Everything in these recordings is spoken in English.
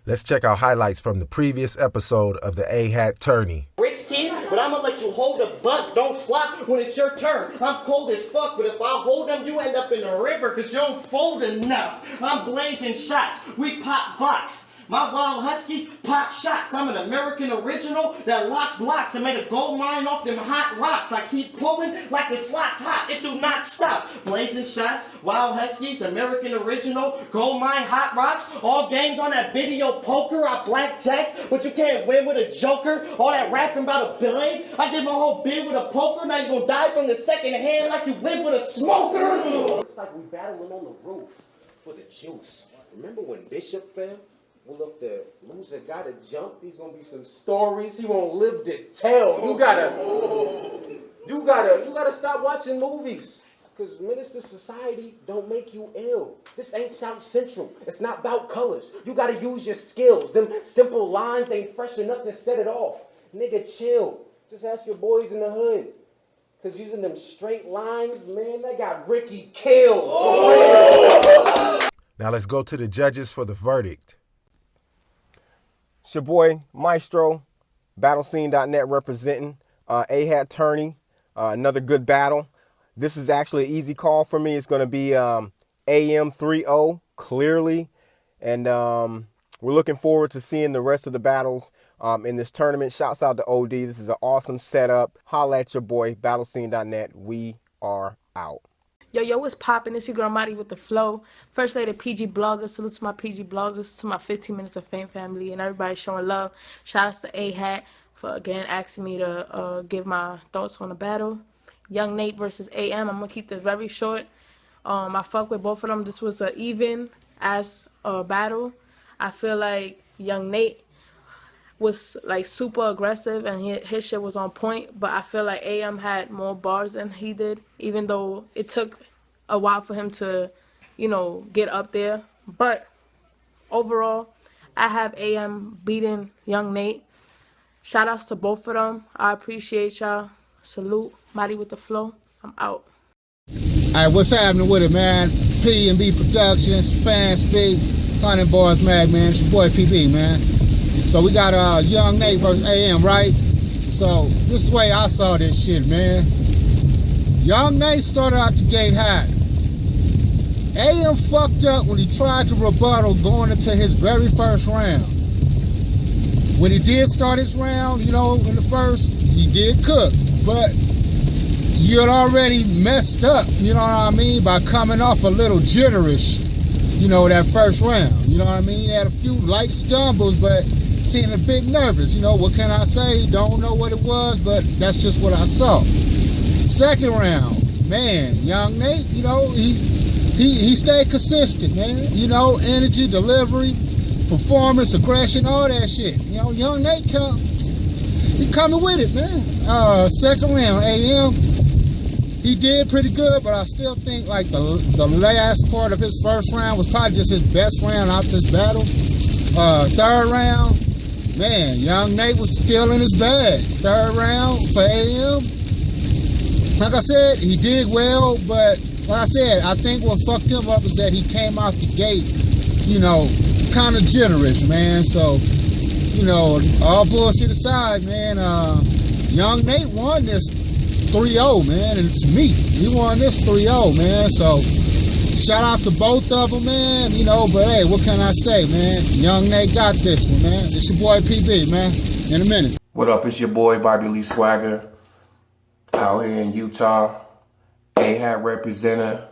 Let's check out highlights from the previous episode of the AHAT Tourney. Rich kid, but I'm gonna let you hold a butt. Don't flop when it's your turn. I'm cold as fuck, but if I hold them, you end up in the river because you don't fold enough. I'm blazing shots. We pop blocks. My wild huskies pop shots. I'm an American original that locked blocks and made a gold mine off them hot rocks. I keep pulling like the slot's hot. It do not stop. Blazing shots, wild huskies, American original, gold mine, hot rocks. All games on that video poker. I black jacks, but you can't win with a joker. All that rapping about a blade. I did my whole bid with a poker. Now you gonna die from the second hand like you live with a smoker. It's like we battling on the roof for the juice. Remember when Bishop fell? Well, if the loser gotta jump, there's gonna be some stories he won't live to tell. You gotta stop watching movies. Because Minister Society don't make you ill. This ain't South Central. It's not about colors. You gotta use your skills. Them simple lines ain't fresh enough to set it off. Nigga, chill. Just ask your boys in the hood. Because using them straight lines, man, they got Ricky killed. Now let's go to the judges for the verdict. It's your boy, Maestro, BattleScene.net representing AHAT Tourney. Another good battle. This is actually an easy call for me. It's going to be AM 3-0, clearly. And we're looking forward to seeing the rest of the battles in this tournament. Shouts out to OD. This is an awesome setup. Holla at your boy, BattleScene.net. We are out. Yo, what's poppin'? It's your girl Marty with the flow. First lady PG bloggers. Salute to my PG bloggers, to my 15 Minutes of Fame family, and everybody showing love. Shout outs to AHAT for again asking me to give my thoughts on the battle. Young Nate versus AM. I'm gonna keep this very short. I fuck with both of them. This was an even as battle. I feel like Young Nate was like super aggressive and his shit was on point, but I feel like AM had more bars than he did, even though it took a while for him to, get up there. But overall, I have AM beating Young Nate. Shout outs to both of them. I appreciate y'all. Salute. Mighty with the flow. I'm out. All right, what's happening with it, man? P&B Productions, Fan Speak, 100 Bars Mag, man. It's your boy PB, man. So we got Young Nate versus AM, right? So this is the way I saw this shit, man. Young Nate started out the gate hot. AM fucked up when he tried to rebuttal going into his very first round. When he did start his round, in the first, he did cook. But you had already messed up, you know what I mean, by coming off a little jitterish, that first round. You know what I mean? He had a few light stumbles, but seemed a bit nervous. What can I say? Don't know what it was, but that's just what I saw. Second round, man, Young Nate, he stayed consistent, man. Energy, delivery, performance, aggression, all that shit. Young Nate he coming with it, man. Second round, AM, he did pretty good, but I still think like the last part of his first round was probably just his best round out this battle. Third round, man, Young Nate was still in his bag. Third round for AM. Like I said, he did well, but like I said, I think what fucked him up is that he came out the gate, kind of generous, man. So, all bullshit aside, man, Young Nate won this 3-0, man, and to me, he won this 3-0, man. So, shout out to both of them, man, but hey, what can I say, man? Young Nate got this one, man. It's your boy PB, man, in a minute. What up, it's your boy Bobby Lee Swagger, out here in Utah, AHAT representative.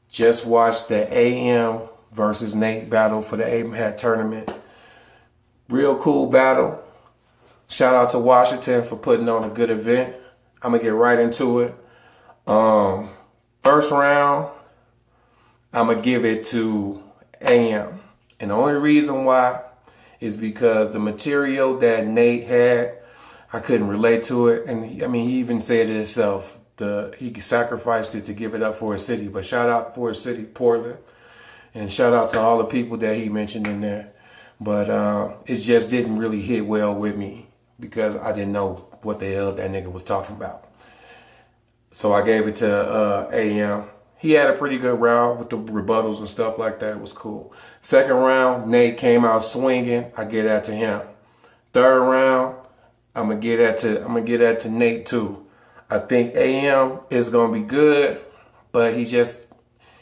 Just watched the AM versus Nate battle for the AHAT tournament. Real cool battle. Shout out to Washington for putting on a good event. I'm gonna get right into it. First round, I'm gonna give it to AM. And the only reason why is because the material that Nate had, I couldn't relate to it. And he even said it himself. He sacrificed it to give it up for his city. But shout out for his city, Portland. And shout out to all the people that he mentioned in there. But it just didn't really hit well with me because I didn't know what the hell that nigga was talking about. So I gave it to AM. he had a pretty good round with the rebuttals and stuff like that. It was cool. Second round, Nate came out swinging. I get that to him. Third round, I'm gonna get that to Nate too. I think AM is gonna be good, but he just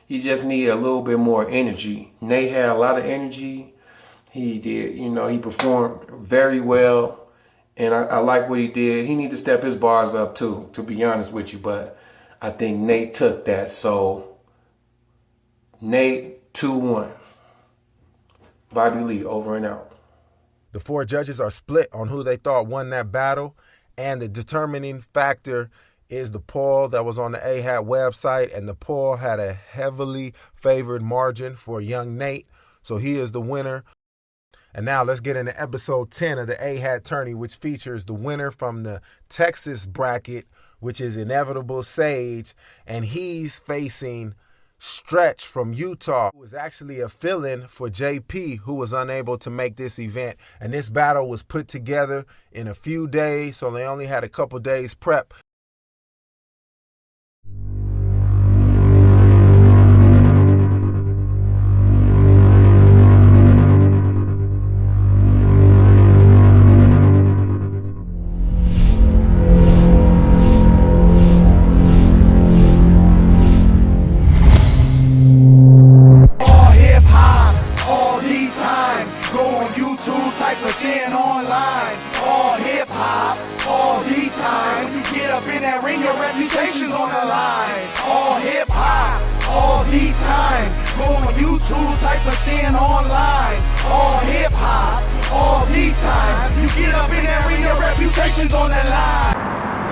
need a little bit more energy. Nate had a lot of energy. He did, he performed very well, and I like what he did. He need to step his bars up too, to be honest with you. But I think Nate took that. So Nate 2-1. Bobby Lee, over and out. The four judges are split on who they thought won that battle, and the determining factor is the poll that was on the AHAT website, and the poll had a heavily favored margin for young Nate, so he is the winner. And now let's get into episode 10 of the AHAT Tourney, which features the winner from the Texas bracket, which is Inevitable Sage, and he's facing Stretch from Utah, who was actually a fill-in for JP, who was unable to make this event. And this battle was put together in a few days, so they only had a couple days prep.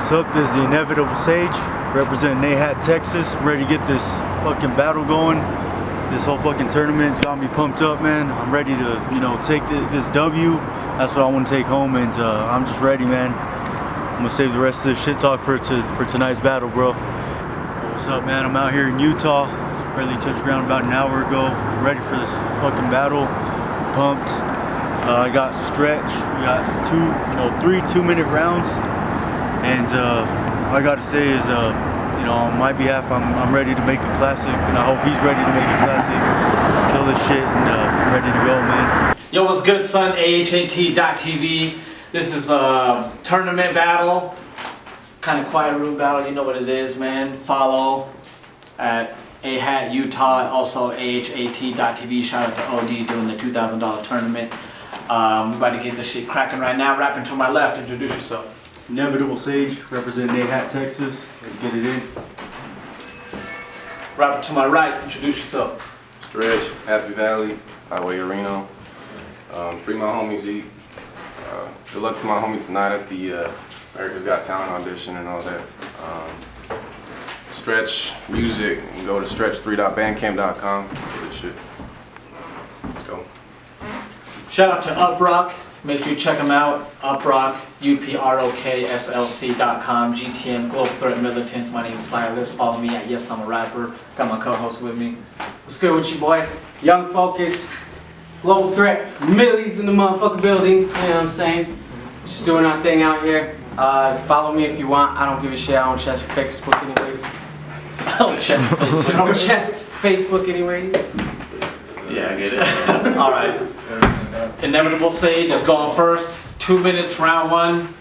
What's up, this is the Inevitable Sage, representing AHATTexas. I'm ready to get this fucking battle going. This whole fucking tournament's got me pumped up, man. I'm ready to, take this W. That's what I want to take home, and I'm just ready, man. I'm gonna save the rest of the shit talk for tonight's battle, bro. What's up, man? I'm out here in Utah. Barely touched ground about an hour ago. Ready for this fucking battle. Pumped. I got Stretch. We got three 2-minute rounds. And all I gotta say is, on my behalf, I'm ready to make a classic, and I hope he's ready to make a classic. Let's kill this shit, and I'm ready to go, man. Yo, what's good, son? AHAT.TV. This is a tournament battle, kind of quiet room battle. You know what it is, man. Follow at AHAT Utah, also AHAT.TV. Shout out to OD doing the $2,000 tournament. We're about to get this shit cracking right now. Rapping to my left, introduce yourself. Inevitable Sage, representing AHATTexas. Let's get it in. Rapping to my right, introduce yourself. Stretch, Happy Valley, Highway Reno. Free my homie Zeke. Good luck to my homie tonight at the America's Got Talent audition and all that. Stretch music, you can go to stretch3.bandcamp.com. Get this shit. Let's go. Shout out to Uprock. Make sure you check them out. Uprock, UPROKSLC.com, GTM, Global Threat Militants. My name is Silas. Follow me at Yes I'm a Rapper. Got my co-host with me. What's good with you, boy? Young Focus, Global Threat, Millies in the motherfucking building. You know what I'm saying? Just doing our thing out here. Follow me if you want. I don't give a shit. I don't chest Facebook anyways. I don't chest Facebook. I don't chest Facebook anyways. Yeah, I get it. All right. Inevitable Sage is going first. 2 minutes, round one.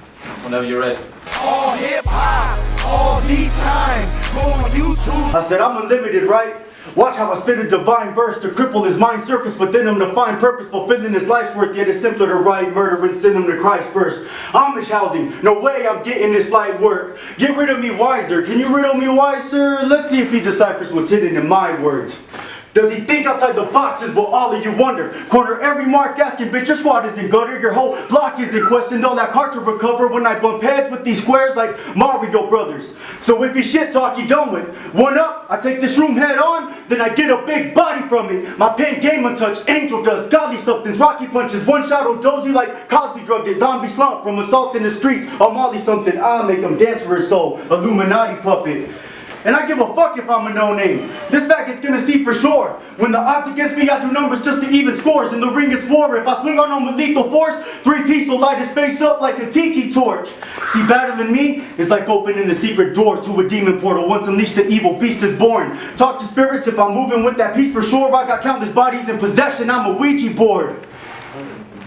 Whenever you're ready. All hip hop, all the time. Go on YouTube. I said I'm unlimited, right? Watch how I spit a divine verse to cripple his mind surface within him to find purpose, fulfilling his life's work. Yet it's simpler to write murder and send him to Christ first. Amish housing, no way I'm getting this light work. Get rid of me wiser, can you riddle me wiser? Let's see if he deciphers what's hidden in my words. Does he think outside the boxes? Well, all of you wonder. Corner every mark asking, bitch, your squad isn't gutter. Your whole block is in question. All that cart to recover when I bump heads with these squares like Mario Brothers. So if he shit talk, he done with. One up, I take this room head on, then I get a big body from it. My pen game untouched, angel dust, godly somethings, rocky punches. One shot will doze you like Cosby drugged it. Zombie slump from assault in the streets. I'll molly something, I'll make him dance for his soul. Illuminati puppet. And I give a fuck if I'm a no-name. This faggot's gonna see for sure. When the odds against me, I do numbers just to even scores. In the ring, it's war. If I swing on him with lethal force, 3-piece will light his face up like a tiki torch. See, battling me is like opening the secret door to a demon portal. Once unleashed, the evil beast is born. Talk to spirits if I'm moving with that piece for sure. I got countless bodies in possession. I'm a Ouija board.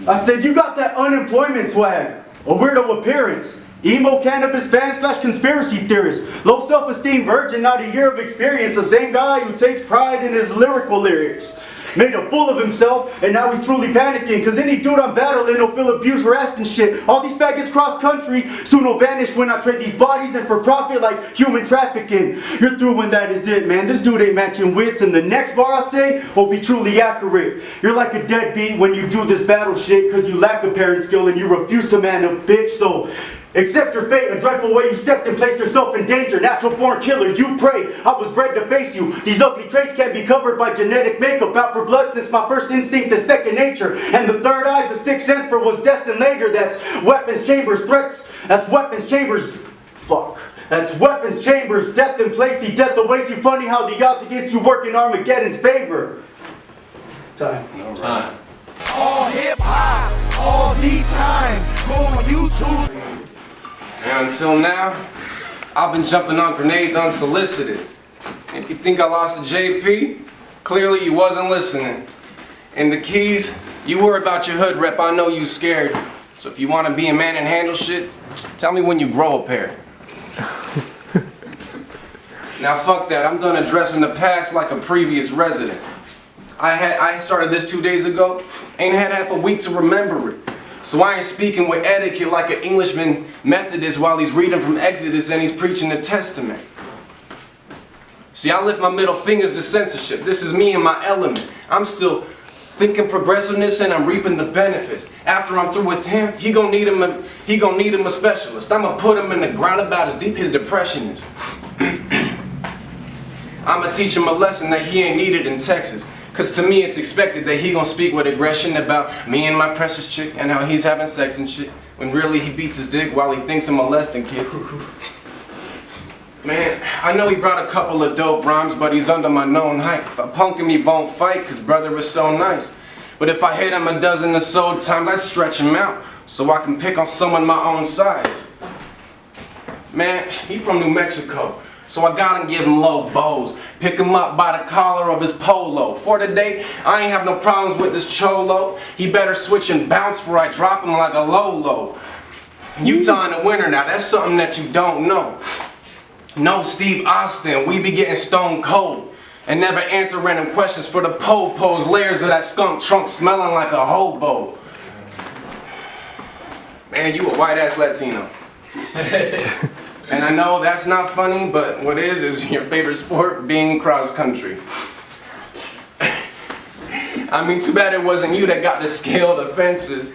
I said, you got that unemployment swag. A weirdo appearance. Emo cannabis fan / conspiracy theorist. Low self-esteem virgin, not a year of experience. The same guy who takes pride in his lyrical lyrics. Made a fool of himself, and now he's truly panicking. Cause any dude I'm battling will feel abused, harassed and shit. All these faggots cross country, soon will vanish when I trade these bodies and for profit like human trafficking. You're through when that is it, man. This dude ain't matching wits, and the next bar I say will be truly accurate. You're like a deadbeat when you do this battle shit, cause you lack apparent skill and you refuse to man a bitch. So accept your fate, a dreadful way you stepped and placed yourself in danger. Natural born killer, you pray. I was bred to face you. These ugly traits can't be covered by genetic makeup. Out for blood since my first instinct is second nature. And the third eye's a sixth sense for what's destined later. That's weapons, chambers, threats. That's weapons, chambers. Fuck. That's weapons, chambers, death in place. See, death awaits you. Funny how the odds against you work in Armageddon's favor. Time. Time. All hip hop, all the time. Go on YouTube. And until now, I've been jumping on grenades unsolicited. If you think I lost to JP, clearly you wasn't listening. And the keys, you worry about your hood rep, I know you scared. So if you want to be a man and handle shit, tell me when you grow a pair. Now fuck that, I'm done addressing the past like a previous resident. I started this 2 days ago, ain't had half a week to remember it. So I ain't speaking with etiquette like an Englishman Methodist while he's reading from Exodus and he's preaching the Testament. See, I lift my middle fingers to censorship. This is me in my element. I'm still thinking progressiveness and I'm reaping the benefits. After I'm through with him, he gonna need him a specialist. I'ma put him in the ground about as deep his depression is. I'ma teach him a lesson that he ain't needed in Texas. Cause to me it's expected that he gonna speak with aggression about me and my precious chick and how he's having sex and shit, when really he beats his dick while he thinks I'm molesting kids. Man, I know he brought a couple of dope rhymes, but he's under my known height. If I punk him, he won't fight, cause brother is so nice. But if I hit him a dozen or so times, I'd stretch him out so I can pick on someone my own size. Man, he from New Mexico. So I gotta give him low bows. Pick him up by the collar of his polo. For today, I ain't have no problems with this cholo. He better switch and bounce before I drop him like a low. Utah in the winter now, that's something that you don't know. No Steve Austin, we be getting stone cold. And never answer random questions for the po-pos. Layers of that skunk trunk smelling like a hobo. Man, you a white ass Latino. And I know that's not funny, but what is your favorite sport being cross country. I mean, too bad it wasn't you that got to scale the fences.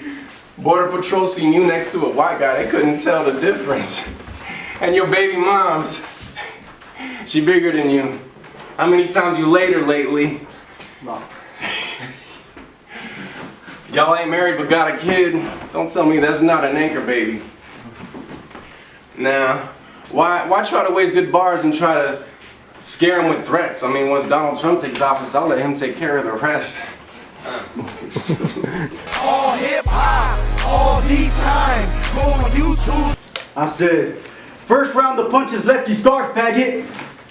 Border Patrol seen you next to a white guy, they couldn't tell the difference. And your baby mom's, she bigger than you. How many times you laid her lately? No. Y'all ain't married but got a kid. Don't tell me that's not an anchor baby. Now, why try to waste good bars and try to scare him with threats? I mean, once Donald Trump takes office, I'll let him take care of the rest. All hip hop, all the time. Go on YouTube. I said, first round the punches left you scarred, faggot.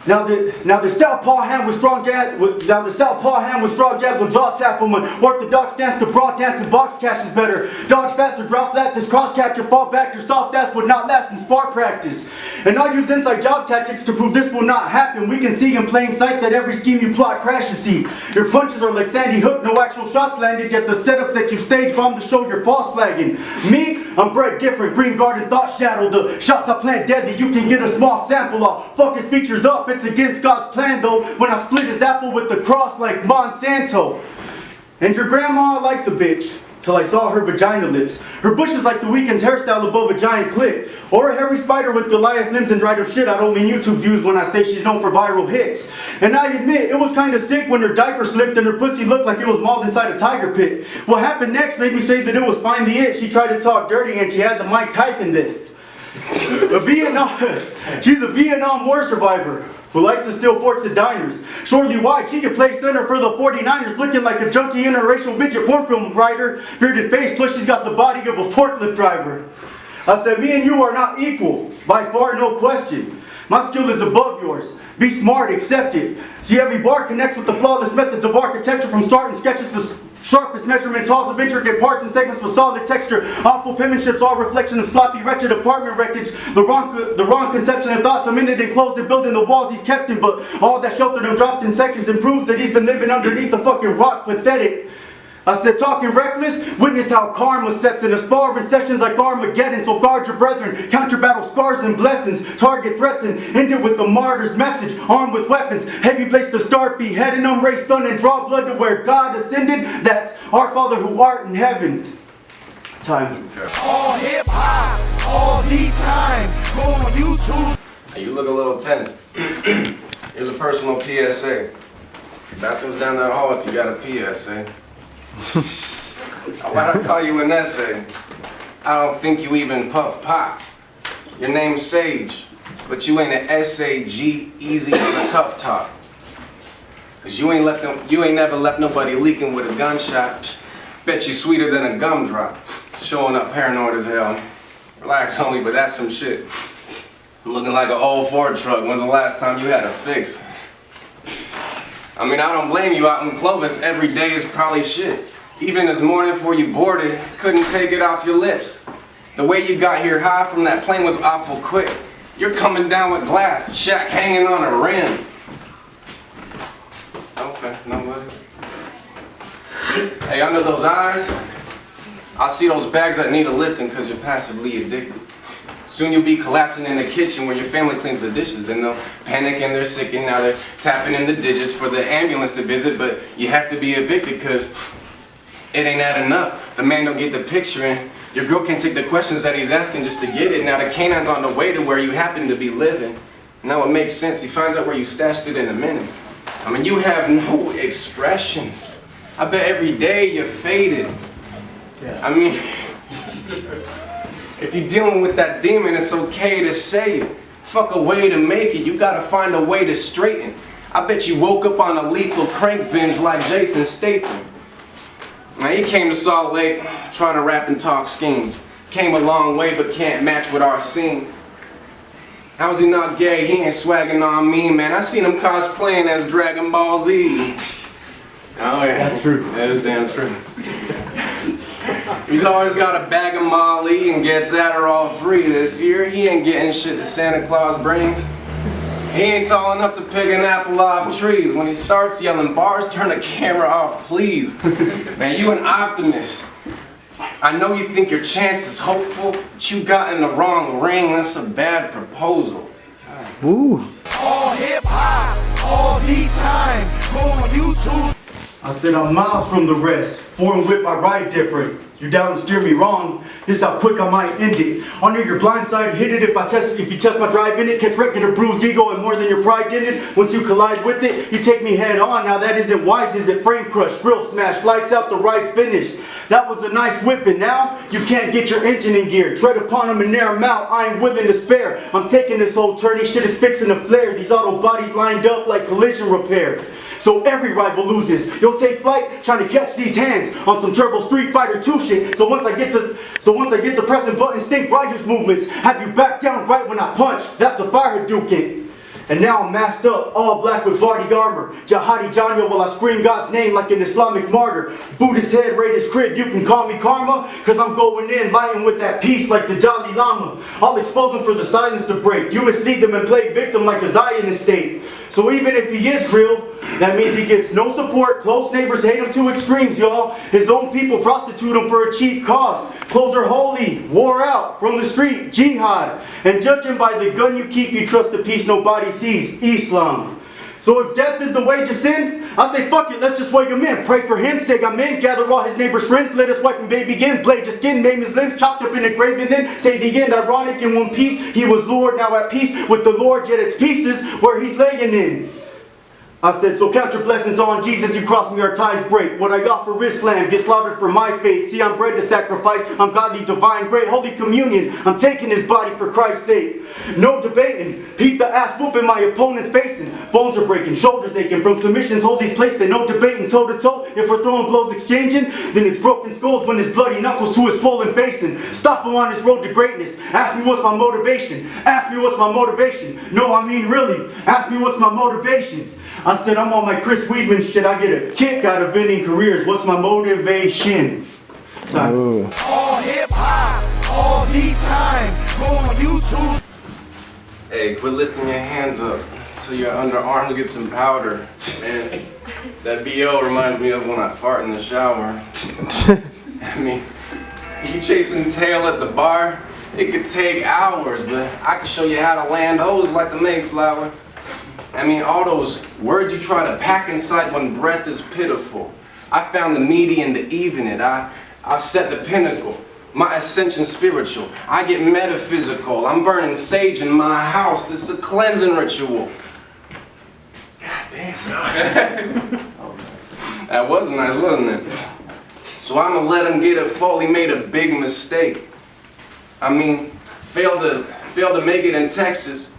Now the southpaw hand with strong jabs. Now the southpaw hand with strong jabs will draw tap him. Orthodox stance to broad dance and box catch is better. Dodge faster, drop flat. This cross catcher fall back. Your soft ass would not last in spar practice. And I'll use inside job tactics to prove this will not happen. We can see in plain sight that every scheme you plot crashes. See, your punches are like Sandy Hook, no actual shots landed. Yet the setups that you stage bomb to show you're false flagging. Me, I'm bred different. Green Garden thought shadow. The shots I plant deadly. You can get a small sample. I'll fuck his features up. It's against God's plan though, when I split his apple with the cross like Monsanto. And your grandma liked the bitch, till I saw her vagina lips. Her bushes like the Weeknd's hairstyle above a giant clit. Or a hairy spider with Goliath limbs and dried up shit. I don't mean YouTube views when I say she's known for viral hits. And I admit, it was kinda sick when her diaper slipped and her pussy looked like it was mauled inside a tiger pit. What happened next made me say that it was finally it. She tried to talk dirty and she had the Mike Tyson lift. She's a Vietnam War survivor. who likes to steal forks at diners. Shortly wide, she could play center for the 49ers, looking like a junkie interracial midget porn film writer, bearded face, plus she's got the body of a forklift driver. I said, me and you are not equal, by far, no question. My skill is above yours. Be smart, accept it. See, every bar connects with the flawless methods of architecture, from starting sketches to sharpest measurements, halls of intricate parts and segments with solid texture, awful penmanships, all reflection of sloppy, wretched apartment wreckage, the wrong conception and thoughts, a minute enclosed in building the walls he's kept in, but all that sheltered him dropped in seconds and proves that he's been living underneath the fucking rock. Pathetic. I said, talking reckless, witness how karma sets in. Aspiring sessions like Armageddon, so guard your brethren, counter battle scars and blessings, target threats and end it with the martyr's message, armed with weapons, heavy place to start, beheading them, raise sun and draw blood to where God ascended. That's our Father who art in heaven. Time. All hip hop, all the time. Go on YouTube. Hey, you look a little tense. Here's a personal PSA. Bathrooms down that hall if you got a PSA. Why'd I call you an essay? I don't think you even puff pop. Your name's Sage, but you ain't an SAG, easy on the tough talk. Cause you ain't never left nobody leaking with a gunshot. Bet you sweeter than a gumdrop. Showing up paranoid as hell. Relax, homie, but that's some shit. I'm looking like an old Ford truck. When's the last time you had a fix? I mean, I don't blame you. Out in Clovis, every day is probably shit. Even this morning before you boarded, couldn't take it off your lips. The way you got here high from that plane was awful quick. You're coming down with glass, Shaq hanging on a rim. Okay, nobody. Hey, under those eyes, I see those bags that need a lifting because you're passively addicted. Soon you'll be collapsing in the kitchen where your family cleans the dishes. Then they'll panic and they're sick and now they're tapping in the digits for the ambulance to visit, but you have to be evicted because it ain't adding up. The man don't get the picture and your girl can't take the questions that he's asking just to get it. Now the canine's on the way to where you happen to be living. Now it makes sense. He finds out where you stashed it in a minute. I mean, you have no expression. I bet every day you're faded. I mean, if you're dealing with that demon, it's okay to say it. Fuck a way to make it. You gotta find a way to straighten. I bet you woke up on a lethal crank binge like Jason Statham. Now he came to Salt Lake trying to rap and talk schemes. Came a long way but can't match with our scene. How's he not gay? He ain't swagging on me, man. I seen him cosplaying as Dragon Ball Z. Oh yeah. That's true. That is damn true. He's always got a bag of Molly and gets Adderall free. This year he ain't getting shit that Santa Claus brings. He ain't tall enough to pick an apple off trees. When he starts yelling bars, turn the camera off, please. Man, you an optimist. I know you think your chance is hopeful, but you got in the wrong ring. That's a bad proposal. Ooh. All hip hop, all the time. Go on YouTube. I said I'm miles from the rest. Foreign whip, I ride different. You doubt and steer me wrong. This how quick I might end it. Under your blind side, hit it if you test my drive in it. Catch wreck, get a bruised ego and more than your pride in it. Once you collide with it, you take me head on. Now that isn't wise, is it? Frame crush, grill smash, lights out, the ride's finished. That was a nice whipping. Now you can't get your engine in gear. Tread upon them and air them out. I ain't willing to spare. I'm taking this whole tourney. Shit is fixing to flare. These auto bodies lined up like collision repair. So every rival loses. You'll take flight trying to catch these hands on some Turbo Street Fighter 2 shit. So once I get to pressing buttons, think Ryu's movements. Have you back down right when I punch? That's a fire Hadouken. And now I'm masked up, all black with body armor. Jihadi Janyo while I scream God's name like an Islamic martyr. Boot his head, raid his crib, you can call me karma. Cause I'm going in, lighting with that peace like the Dalai Lama. I'll expose them for the silence to break. You mislead them and play victim like a Zion state. So even if he is real, that means he gets no support. Close neighbors hate him to extremes, y'all. His own people prostitute him for a cheap cause. Clothes are holy, wore out, from the street, jihad. And judging by the gun you keep, you trust the peace nobody sees, Islam. So if death is the wage of sin, I say fuck it, let's just wake him in. Pray for him, say amen, gather all his neighbors' friends, let his wife and baby begin. Blade his skin, maim his limbs, chopped up in a grave and then say the end. Ironic in one piece, he was Lord, now at peace with the Lord, yet it's pieces where he's laying in. I said, so count your blessings on Jesus, you cross me, our ties break. What I got for Islam, get slaughtered for my faith. See, I'm bred to sacrifice, I'm godly, divine, great, Holy Communion. I'm taking his body for Christ's sake. No debating, peep the ass whooping my opponent's facing. Bones are breaking, shoulders aching, from submissions, holes he's placed in. No debating, toe to toe, if we're throwing blows exchanging, then it's broken skulls when his bloody knuckles to his swollen facing. Stop him on his road to greatness, ask me what's my motivation. Ask me what's my motivation. No, I mean really, ask me what's my motivation. I said I'm on my Chris Weidman shit. I get a kick out of ending careers. What's my motivation? All hip hop, all the time. Go on YouTube. Hey, quit lifting your hands up till your underarms get some powder. Man, that BO reminds me of when I fart in the shower. I mean, you chasing tail at the bar, it could take hours, but I can show you how to land hoes like the Mayflower. I mean, all those words you try to pack inside when breath is pitiful. I found the median to even it. I set the pinnacle. My ascension spiritual. I get metaphysical. I'm burning sage in my house. This is a cleansing ritual. God damn. That was nice, wasn't it? So I'ma let him get it full. He made a big mistake. I mean, failed to make it in Texas.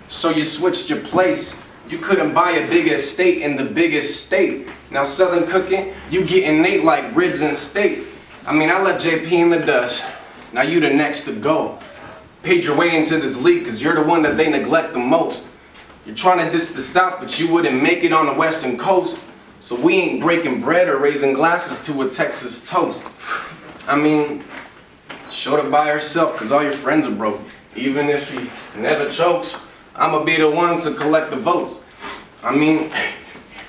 So you switched your place. You couldn't buy a big estate in the biggest state. Now Southern cooking, you getting Nate like ribs and steak. I mean, I left JP in the dust. Now you the next to go. Paid your way into this league cause you're the one that they neglect the most. You're trying to ditch the South, but you wouldn't make it on the Western coast. So we ain't breaking bread or raising glasses to a Texas toast. I mean, showed up by herself cause all your friends are broke. Even if he never chokes, I'ma be the one to collect the votes. I mean,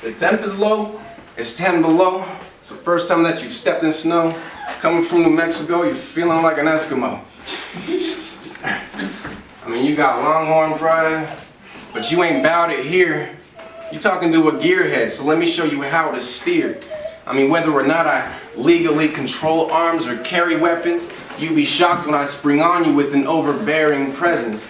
the temp is low, it's 10 below. It's the first time that you've stepped in snow. Coming from New Mexico, you're feeling like an Eskimo. I mean, you got Longhorn pride, but you ain't bout it here. You talking to a gearhead, so let me show you how to steer. I mean, whether or not I legally control arms or carry weapons, you'd be shocked when I spring on you with an overbearing presence.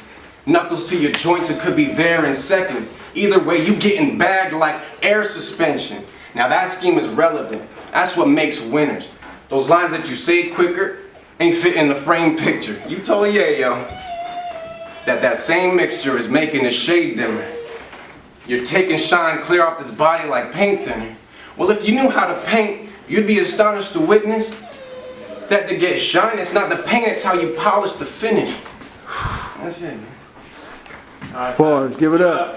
Knuckles to your joints, it could be there in seconds. Either way, you getting bagged like air suspension. Now that scheme is relevant. That's what makes winners. Those lines that you say quicker ain't fit in the frame picture. You told Yayo that same mixture is making the shade dimmer. You're taking shine clear off this body like paint thinner. Well, if you knew how to paint, you'd be astonished to witness that to get shine, it's not the paint, it's how you polish the finish. That's it, man. Right, pause, give it up.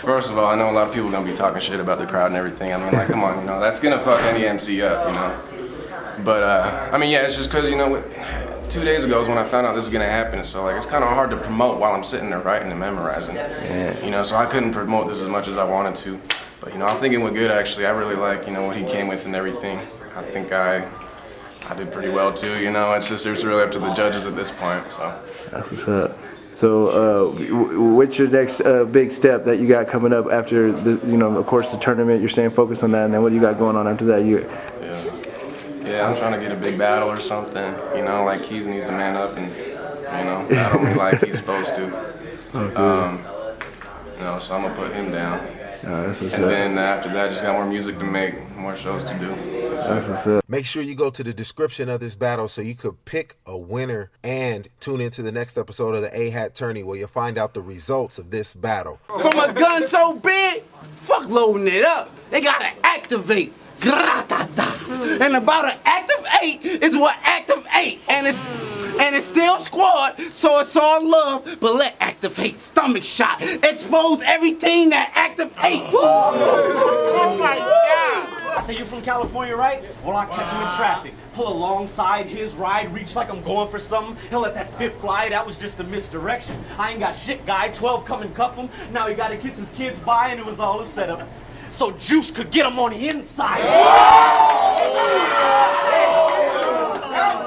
First of all, I know a lot of people are gonna be talking shit about the crowd and everything. I mean, like, come on, you know, that's gonna fuck any MC up, you know. But, I mean, yeah, it's just cause, you know, 2 days ago is when I found out this was gonna happen, so like, it's kind of hard to promote while I'm sitting there writing and memorizing. Yeah. You know, so I couldn't promote this as much as I wanted to. But, you know, I'm thinking we're good, actually. I really like, you know, what he came with and everything. I think I did pretty well too, you know. It's really up to the judges at this point, so. That's what's up. So, what's your next big step that you got coming up after the, you know, of course, the tournament? You're staying focused on that, and then what do you got going on after that? Yeah, I'm trying to get a big battle or something. You know, like Keys needs to man up and, you know, battle me like he's supposed to. Okay. You know, so I'm gonna put him down. That's what's and up. then after that, just got more music to make, more shows to do. That's what's up. Make sure you go to the description of this battle so you could pick a winner and tune into the next episode of the AHAT Tourney where you'll find out the results of this battle. From a gun so big, fuck loading it up. They gotta activate. And about to activate is what activate. And it's still squad, so it's all love, but let activate. Stomach shot. Expose everything that activate. Oh my God. I say you from California, right? Well, I catch him in traffic. Pull alongside his ride, reach like I'm going for something. He'll let that fifth fly, that was just a misdirection. I ain't got shit, guy. 12 come and cuff him. Now he gotta kiss his kids bye, and it was all a setup. So Juice could get him on the inside.